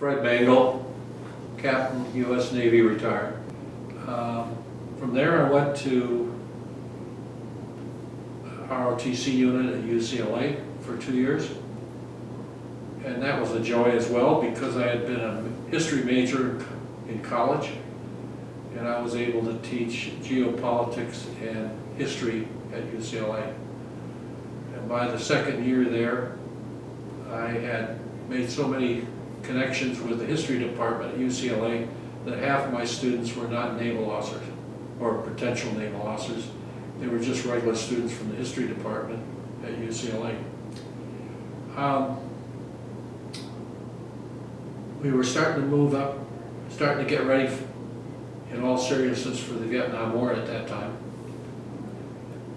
Fred Mangol, Captain, U.S. Navy, retired. From there I went to ROTC unit at UCLA for 2 years. And that was a joy as well because I had been a history major in college and I was able to teach geopolitics and history at UCLA. And by the second year there, I had made so many connections with the history department at UCLA that half of my students were not naval officers or potential naval officers. They were just regular students from the history department at UCLA. We were starting to move up, starting to get ready in all seriousness for the Vietnam War at that time.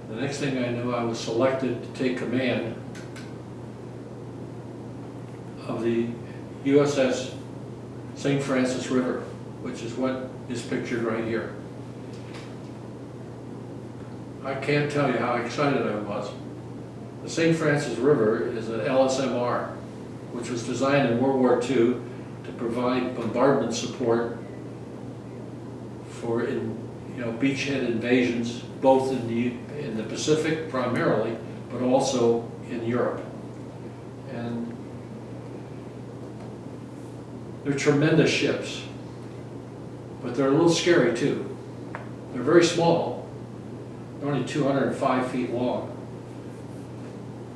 The next thing I knew, I was selected to take command of the USS St. Francis River, which is what is pictured right here. I can't tell you how excited I was. The St. Francis River is an LSMR, which was designed in World War II to provide bombardment support for beachhead invasions, both in the Pacific primarily, but also in Europe. And they're tremendous ships, but they're a little scary too. They're very small. They're only 205 feet long.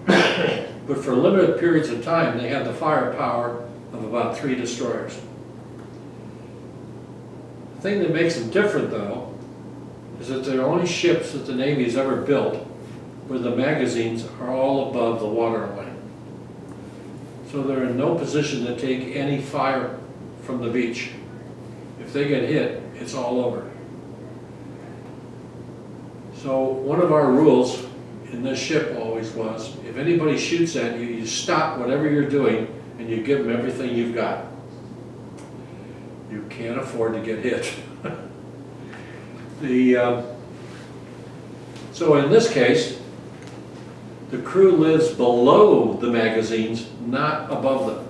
But for limited periods of time, they have the firepower of about 3 destroyers. The thing that makes them different, though, is that they're the only ships that the Navy has ever built where the magazines are all above the waterline. So they're in no position to take any fire from the beach. If they get hit, it's all over. So one of our rules in this ship always was, if anybody shoots at you, you stop whatever you're doing and you give them everything you've got. You can't afford to get hit. So in this case, the crew lives below the magazines, not above them.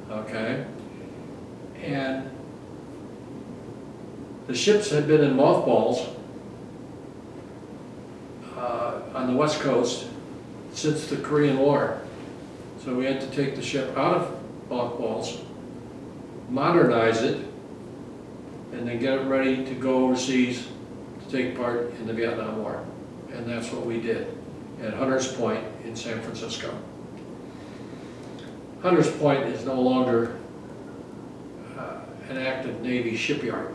Okay? And the ships had been in mothballs on the West Coast since the Korean War. So we had to take the ship out of mothballs, modernize it, and then get it ready to go overseas to take part in the Vietnam War. And that's what we did at Hunters Point in San Francisco. Hunters Point is no longer an active Navy shipyard.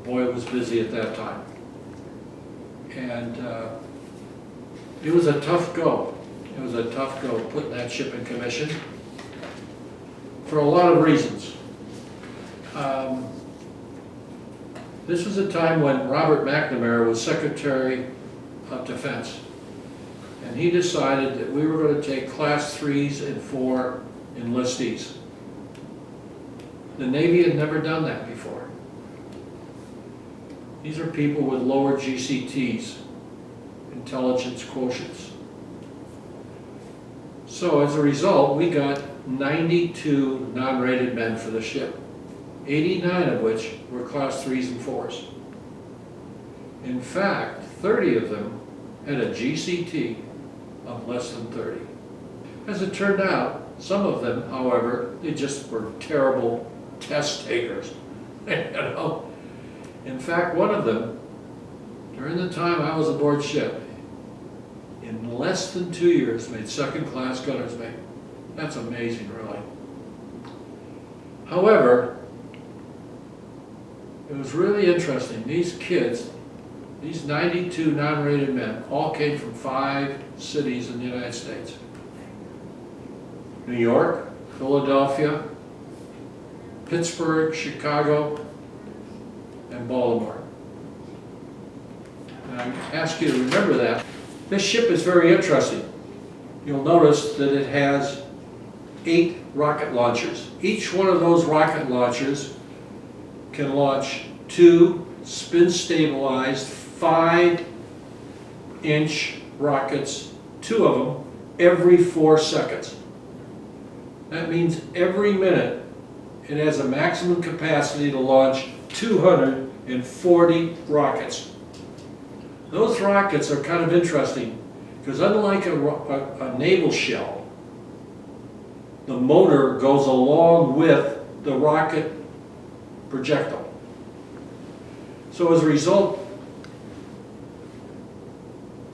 Boy, it was busy at that time. And it was a tough go. It was a tough go putting that ship in commission for a lot of reasons. This was a time when Robert McNamara was Secretary of Defense. And he decided that we were going to take Class 3s and 4 enlistees. The Navy had never done that before. These are people with lower GCTs, intelligence quotients. So as a result, we got 92 non-rated men for the ship, 89 of which were Class 3s and 4s. In fact, 30 of them had a GCT of less than 30. As it turned out, some of them, however, they just were terrible test takers. In fact, one of them, during the time I was aboard ship, in less than 2 years made second-class gunner's mate. That's amazing, really. However, it was really interesting. These kids, these 92 non-rated men, all came from 5 cities in the United States. New York, Philadelphia, Pittsburgh, Chicago, and Baltimore. And I ask you to remember that. This ship is very interesting. You'll notice that it has 8 rocket launchers. Each one of those rocket launchers can launch 2 spin-stabilized 5-inch rockets, 2 of them, every 4 seconds. That means every minute it has a maximum capacity to launch 240 rockets. Those rockets are kind of interesting because unlike a naval shell, the motor goes along with the rocket projectile. So as a result,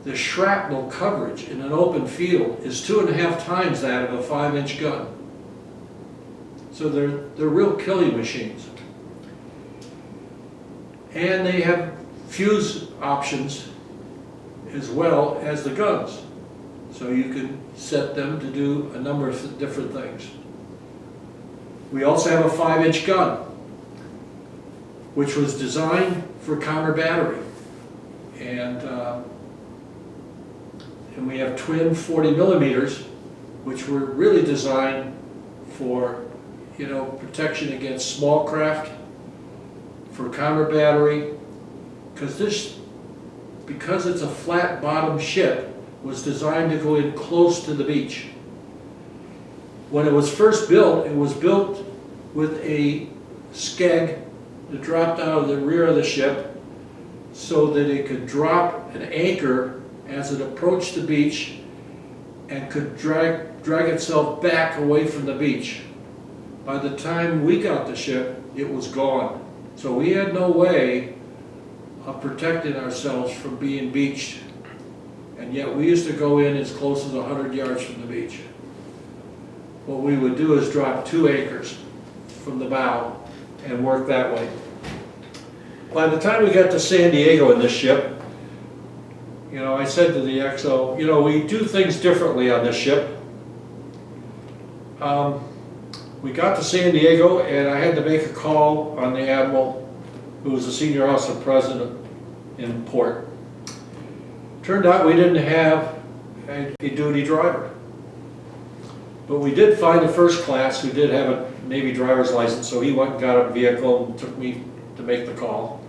the shrapnel coverage in an open field is 2.5 times that of a 5-inch gun. So they're real killing machines. And they have fuse options as well as the guns. So you can set them to do a number of different things. We also have a 5-inch gun, which was designed for counter battery. And we have twin 40 millimeters, which were really designed for, you know, protection against small craft, for counter battery, because it's a flat bottom ship, was designed to go in close to the beach. When it was first built, it was built with a skeg that dropped out of the rear of the ship so that it could drop an anchor as it approached the beach and could drag itself back away from the beach. By the time we got the ship, it was gone. So we had no way of protecting ourselves from being beached. And yet we used to go in as close as 100 yards from the beach. What we would do is drop 2 anchors from the bow and work that way. By the time we got to San Diego in this ship, you know, I said to the XO, you know, we do things differently on this ship. We got to San Diego and I had to make a call on the Admiral, who was the senior officer president in port. Turned out we didn't have a duty driver. But we did find a first class who did have a Navy driver's license, so he went and got a vehicle and took me to make the call.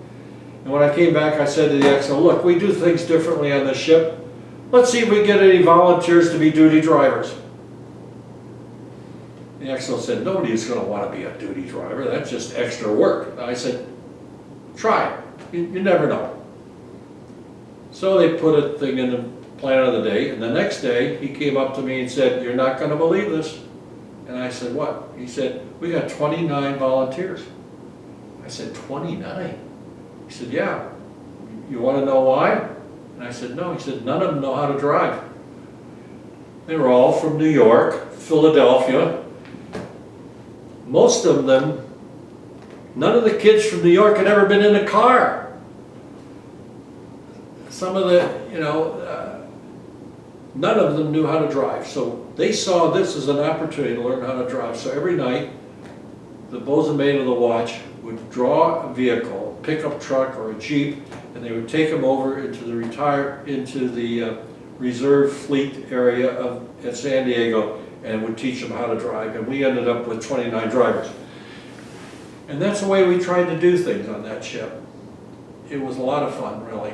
And when I came back, I said to the XO, look, we do things differently on this ship. Let's see if we get any volunteers to be duty drivers. The XO said, nobody's going to want to be a duty driver. That's just extra work. And I said, try it. You never know. So they put a thing in the plan of the day, and the next day he came up to me and said, you're not going to believe this. And I said, what? He said, we got 29 volunteers. I said, 29? He said, yeah. You want to know why? And I said, no. He said, none of them know how to drive. They were all from New York, Philadelphia. Most of them, none of the kids from New York had ever been in a car. Some of the, you know, none of them knew how to drive. So they saw this as an opportunity to learn how to drive. So every night, the bosun mate of the watch would draw a vehicle, a pickup truck or a Jeep, and they would take them over into the reserve fleet area at San Diego and would teach them how to drive. And we ended up with 29 drivers. And that's the way we tried to do things on that ship. It was a lot of fun, really.